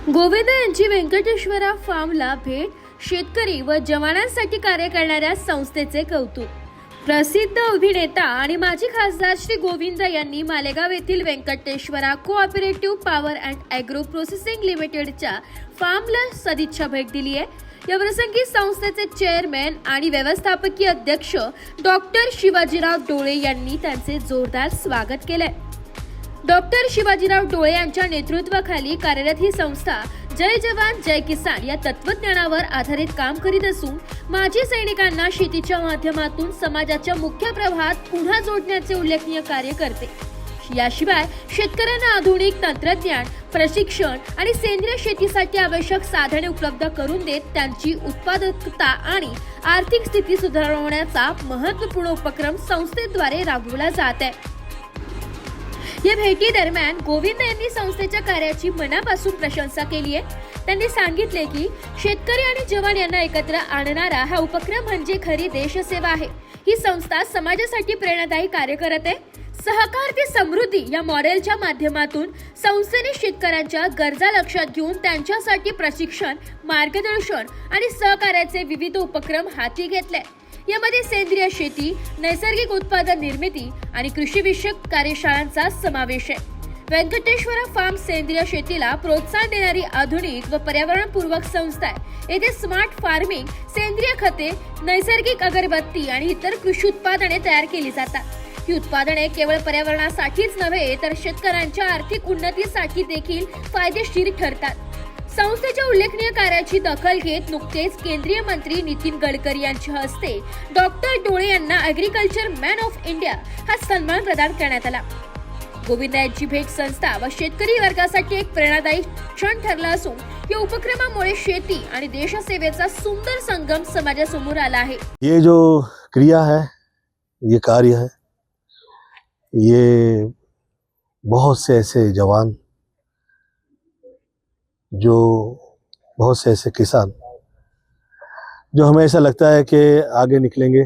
गोविंद यांची व्यंकटेश्वरा फार्मला भेट, शेतकरी व जवानांसाठी कार्य करणाऱ्या संस्थेचे कौतुक। प्रसिद्ध अभिनेता आणि माजी खासदार श्री गोविंद यांनी मालेगाव येथील Venkateshwara cooperative power and agro processing लिमिटेडच्या फार्मला सदिच्छा भेट दिली आहे। या प्रसंगी संस्थेचे चेअरमॅन आणि व्यवस्थापकीय अध्यक्ष डॉक्टर शिवाजीराव डोळे यांनी त्यांचे जोरदार स्वागत केले। डॉक्टर शिवाजीराव डोळे यांच्या नेतृत्वाखाली कार्यरत ही संस्था जय जवान जय किसान या तत्वज्ञानावर आधारित काम करीत असून माजी सैनिकांना शेतीच्या माध्यमातून समाजाच्या मुख्य प्रवाहात पुन्हा जोडण्याचे उल्लेखनीय कार्य करते। याशिवाय शेतकऱ्यांना आधुनिक तंत्रज्ञान, प्रशिक्षण आणि सेंद्रिय शेतीसाठी आवश्यक साधने उपलब्ध करून देत त्यांची उत्पादकता आणि आर्थिक स्थिती सुधारवण्याचा महत्त्वपूर्ण उपक्रम संस्थेद्वारे राबवला जात आहे। या भेटी दरम्यान गोविंद यांनी संस्थेच्या कार्याची मनापासून प्रशंसा केली आहे। त्यांनी सांगितले की शेतकरी आणि जवान यांना एकत्र आणणारा हा उपक्रम म्हणजे खरी देशसेवा आहे। ही संस्था समाजासाठी प्रेरणादायी कार्य करत आहे। सहकार ते समृद्धी या मॉडेलच्या माध्यमातून संस्थेने शेतकऱ्यांच्या गरजा लक्षात घेऊन त्यांच्यासाठी प्रशिक्षण, मार्गदर्शन आणि सहकार्याचे विविध उपक्रम हाती घेतले। यामध्ये सेंद्रिय शेती, नैसर्गिक उत्पादन निर्मिती आणि कृषीविषयक कार्यशाळांचा समावेश आहे। व्यंकटेश्वरा फार्म सेंद्रिय शेतीला प्रोत्साहन देणारी आधुनिक व पर्यावरणपूर्वक संस्था आहे। येथे स्मार्ट फार्मिंग, सेंद्रिय खते, नैसर्गिक अगरबत्ती आणि इतर कृषी उत्पादने तयार केली जातात। ही उत्पादने केवळ पर्यावरणासाठीच नव्हे तर शेतकऱ्यांच्या आर्थिक उन्नतीसाठी देखील फायदेशीर ठरतात। संस्थेच्या उल्लेखनीय कार्याची दखल घेत नुकतेच केंद्रीय मंत्री नितीन गडकरी यांच्या हस्ते डॉक्टर डोळे यांना ॲग्रिकल्चर मॅन ऑफ इंडिया हा सन्मान प्रदान करण्यात आला। गोविंद यांची भेट संस्था व शेतकरी वर्गासाठी एक प्रेरणादायी क्षण ठरला असून या उपक्रमामुळे शेती आणि देशसेवेचा सुंदर संगम समाजासमोर आला आहे। ये जो क्रिया है, ये कार्य है, ये बहुत से ऐसे जवान, जो बहुत से ऐसे किसान जो हमें ऐसा लगता है कि आगे निकलेंगे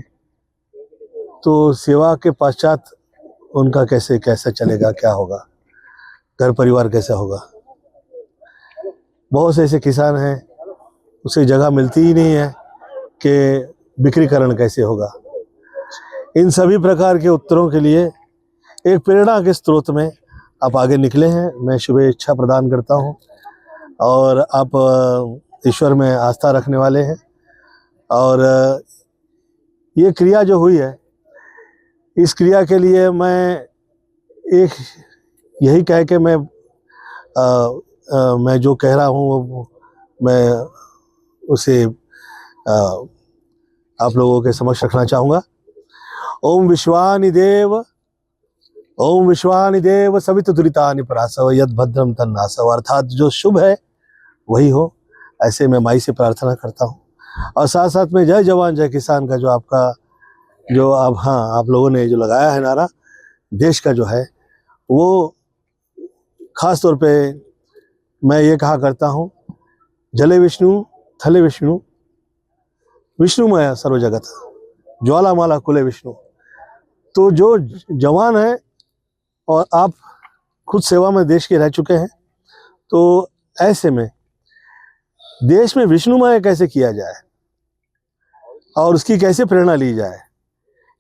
तो सेवा के पश्चात उनका कैसे चलेगा, क्या होगा, घर परिवार कैसा होगा। बहुत से ऐसे किसान हैं उसे जगह मिलती ही नहीं है कि बिक्रीकरण कैसे होगा। इन सभी प्रकार के उत्तरों के लिए एक प्रेरणा के स्रोत में आप आगे निकले हैं। मैं शुभेच्छा प्रदान करता हूँ और आप ईश्वर में आस्था रखने वाले हैं और ये क्रिया जो हुई है, इस क्रिया के लिए मैं एक यही कह के मैं जो कह रहा हूँ मैं उसे आप लोगों के समक्ष रखना चाहूँगा। ओम विश्वानि देव सवितुरितानि प्रासव यद भद्रम तन्नासव। अर्थात जो शुभ है वही हो, ऐसे मैं माई से प्रार्थना करता हूँ। और साथ साथ में जय जवान जय किसान का जो आपका जो आप लोगों ने जो लगाया है नारा देश का जो है, वो खास तौर पे मैं ये कहा करता हूँ, जले विष्णु थले विष्णु विष्णुमय सर्व जगत ज्वालामाला कुले विष्णु। तो जो जवान है और आप खुद सेवा में देश के रह चुके हैं, तो ऐसे में देश में विष्णुमय कैसे किया जाए और उसकी कैसे प्रेरणा ली जाए,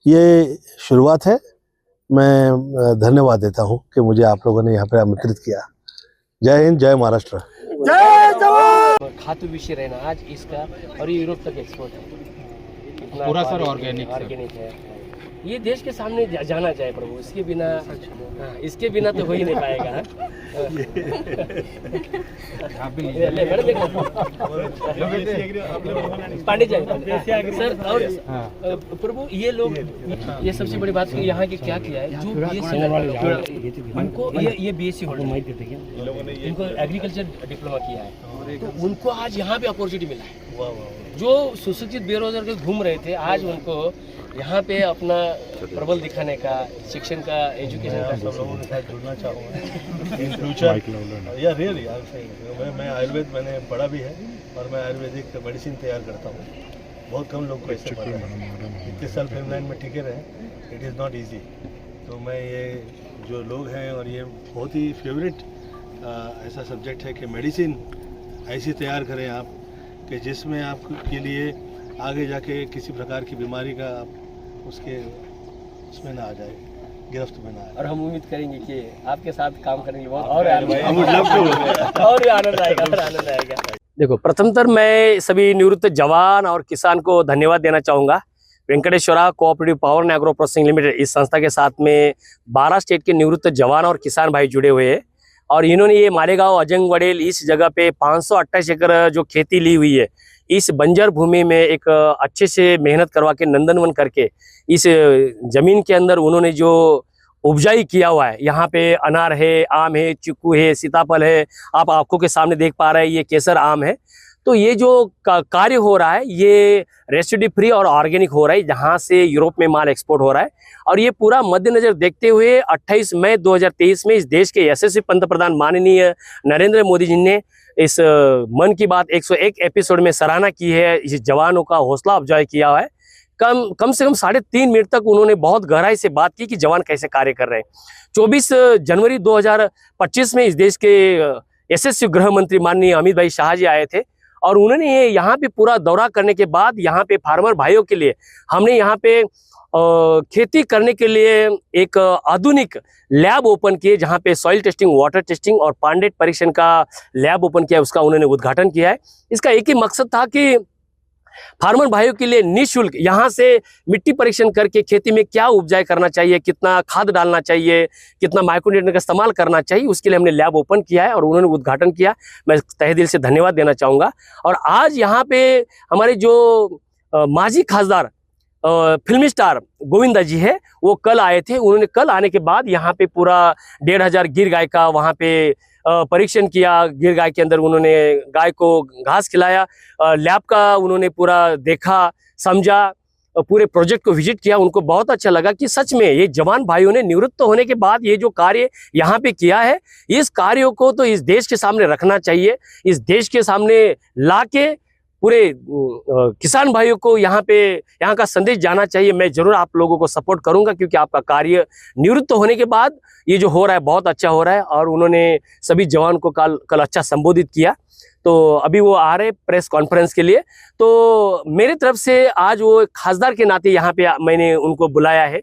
ये शुरुआत है। मैं धन्यवाद देता हूं कि मुझे आप लोगों ने यहाँ पर आमंत्रित किया। जय हिंद, जय महाराष्ट्र, जय जवान। खाद्य विषय रहना आज इसका और ये यूरोप तक एक्सपोर्ट है, पूरा सर ऑर्गेनिक है। ये देश के सामने जाना जाए प्रभु, इसके बिना तो हो ही नहीं पाएगा। पांडे जी सर, और प्रभु ये लोग, ये सबसे बड़ी बात यहाँ की क्या किया है, जो बीएससी उनको ये बीएससी होल्डर इनको एग्रीकल्चर डिप्लोमा किया है, तो उनको आज यहाँ पे अपॉर्चुनिटी मिला है। जो सुशिक्षित बेरोजगार के घूम रहे थे, आज उनको यहाँ पे अपना प्रबल दिखाने का, शिक्षण का, एजुकेशन का सब लोगों के साथ जुड़ना चाहूँगा इन फ्यूचर। या रियली मैं आयुर्वेद मैंने पढ़ा भी है और मैं आयुर्वेदिक मेडिसिन तैयार करता हूँ। बहुत कम लोग को इससे पता है। इतने सेल्फ एम्प्लॉयड में टिके रहे, इट इज़ नॉट ईजी। तो मैं ये जो लोग हैं, और ये बहुत ही फेवरेट ऐसा सब्जेक्ट है कि मेडिसिन ऐसी तैयार करें आप कि जिसमें आपके लिए आगे जाके किसी प्रकार की बीमारी का आप उसके उसमें ना आ जाए, गिरफ्त में ना आए। और हम उम्मीद करेंगे कि आपके साथ काम करेंगे बहुत और भी आनंद आएगा। देखो, प्रथमतर मैं सभी निवृत्त जवान और किसान को धन्यवाद देना चाहूँगा। Venkateshwara Cooperative Power and Agro Processing Limited इस संस्था के साथ में 12 स्टेट के निवृत्त जवान और किसान भाई जुड़े हुए हैं और इन्होंने ये मालेगांव अजंग वडेल इस जगह पे 528 एकड़ जो खेती ली हुई है, इस बंजर भूमि में एक अच्छे से मेहनत करवा के नंदनवन करके इस जमीन के अंदर उन्होंने जो उपजाई किया हुआ है, यहाँ पे अनार है, आम है, चीकू है, सीताफल है, आप आंखों के सामने देख पा रहे हैं, ये केसर आम है। तो ये जो कार्य हो रहा है ये रेसिड्यू फ्री और ऑर्गेनिक हो रहा है, जहाँ से यूरोप में माल एक्सपोर्ट हो रहा है। और ये पूरा मद्देनजर देखते हुए 28 मई 2023 में इस देश के यशस्वी पंतप्रधान माननीय नरेंद्र मोदी जी ने इस मन की बात 101 एपिसोड में सराहना की है, इस जवानों का हौसला अफजाई किया हुआ है। कम से कम 3.5 मिनट तक उन्होंने बहुत गहराई से बात की कि जवान कैसे कार्य कर रहे हैं। 24 जनवरी 2025 में इस देश के यशस्वी गृह मंत्री माननीय अमित भाई शाह जी आए थे और उन्होंने ये यहाँ पे पूरा दौरा करने के बाद यहाँ पे फार्मर भाइयों के लिए हमने यहाँ पे खेती करने के लिए एक आधुनिक लैब ओपन किए, जहाँ पे सॉइल टेस्टिंग, वाटर टेस्टिंग और पांडेट परीक्षण का लैब ओपन किया, उसका उन्होंने उद्घाटन किया है। इसका एक ही मकसद था कि फार्मर भाइयों के लिए निःशुल्क यहाँ से मिट्टी परीक्षण करके खेती में क्या उपजाई करना चाहिए, कितना खाद डालना चाहिए, कितना माइक्रोन्यूट्रिएंट का इस्तेमाल करना चाहिए, उसके लिए हमने लैब ओपन किया है और उन्होंने उद्घाटन किया। मैं तहे दिल से धन्यवाद देना चाहूँगा। और आज यहाँ पे हमारे जो माजी खासदार फिल्मी स्टार गोविंदा जी है, वो कल आए थे। उन्होंने कल आने के बाद यहाँ पे पूरा 1500 गिर गाय का वहाँ पे परीक्षण किया। गिर गाय के अंदर उन्होंने गाय को घास खिलाया, लैब का उन्होंने पूरा देखा, समझा, पूरे प्रोजेक्ट को विजिट किया। उनको बहुत अच्छा लगा कि सच में ये जवान भाइयों ने निवृत्त होने के बाद ये जो कार्य यहाँ पे किया है, इस कार्यों को तो इस देश के सामने रखना चाहिए, इस देश के सामने ला के पूरे किसान भाइयों को यहाँ का संदेश जाना चाहिए। मैं जरूर आप लोगों को सपोर्ट करूंगा क्योंकि आपका कार्य निवृत्त होने के बाद ये जो हो रहा है बहुत अच्छा हो रहा है। और उन्होंने सभी जवान को कल अच्छा संबोधित किया। तो अभी वो आ रहे प्रेस कॉन्फ्रेंस के लिए। तो मेरी तरफ से आज वो खासदार के नाते यहाँ पे मैंने उनको बुलाया है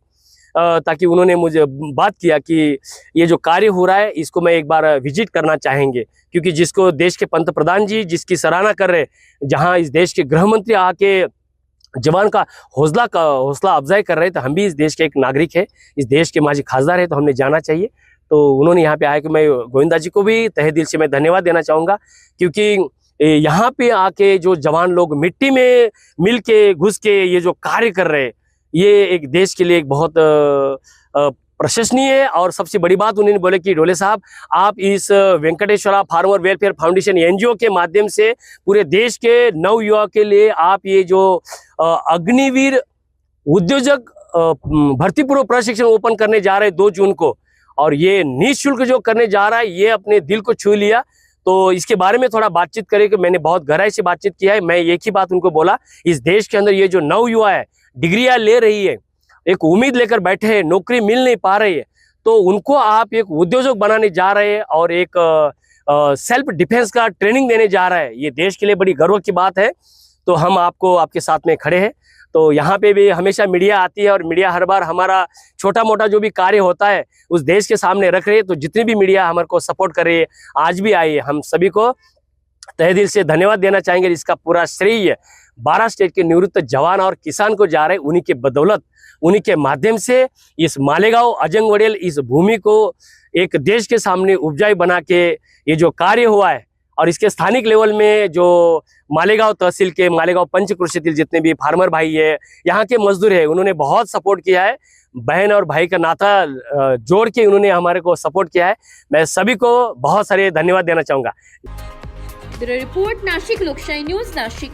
ताकि उन्होंने मुझे बात किया कि ये जो कार्य हो रहा है इसको मैं एक बार विजिट करना चाहेंगे, क्योंकि जिसको देश के पंतप्रधान जी जिसकी सराहना कर रहे, जहां इस देश के गृह मंत्री आके जवान का हौसला अफजाई कर रहे, तो हम भी इस देश के एक नागरिक है, इस देश के माजी खासदार है, तो हमने जाना चाहिए। तो उन्होंने यहाँ पे आया कि मैं गोविंदा जी को भी तहे दिल से मैं धन्यवाद देना चाहूँगा, क्योंकि यहाँ पे आके जो जवान लोग मिट्टी में मिल के घुस के ये जो कार्य कर रहे, ये एक देश के लिए एक बहुत प्रशंसनीय है। और सबसे बड़ी बात उन्होंने बोले कि ढोले साहब, आप इस Venkateshwara Farmer Welfare Foundation NGO के माध्यम से पूरे देश के नव युवा के लिए आप ये जो अग्निवीर उद्योजक भर्ती पूर्व प्रशिक्षण ओपन करने जा रहे हैं 2 जून को, और ये निःशुल्क जो करने जा रहा है, ये अपने दिल को छू लिया। तो इसके बारे में थोड़ा बातचीत करें कि मैंने बहुत गहराई से बातचीत किया है। मैं एक ही बात उनको बोला, इस देश के अंदर ये जो नव युवा है, डिग्रियां ले रही है, एक उम्मीद लेकर बैठे हैं, नौकरी मिल नहीं पा रही है, तो उनको आप एक उद्योजक बनाने जा रहे हैं और एक सेल्फ डिफेंस का ट्रेनिंग देने जा रहा है। ये देश के लिए बड़ी गर्व की बात है। तो हम आपके साथ में खड़े हैं। तो यहाँ पे भी हमेशा मीडिया आती है और मीडिया हर बार हमारा छोटा मोटा जो भी कार्य होता है उस देश के सामने रख रहे हैं। तो जितनी भी मीडिया हमारे को सपोर्ट कर रही है, आज भी आई है, हम सभी को तहे दिल से धन्यवाद देना चाहेंगे। इसका पूरा श्रेय 12 स्टेट के निवृत्त जवान और किसान को जा रहे हैं। उन्हीं के बदौलत, उन्हीं के माध्यम से इस मालेगांव अजंग वडेल इस भूमि को एक देश के सामने उपजाई बना के ये जो कार्य हुआ है, और इसके स्थानिक लेवल में जो मालेगांव तहसील के मालेगांव पंचक्रोशीतील जितने भी फार्मर भाई है, यहाँ के मजदूर है, उन्होंने बहुत सपोर्ट किया है। बहन और भाई का नाता जोड़ के उन्होंने हमारे को सपोर्ट किया है। मैं सभी को बहुत सारे धन्यवाद देना चाहूँगा। ब्यूरो रिपोर्ट, नाशिक लोकशाही न्यूज, नाशिक।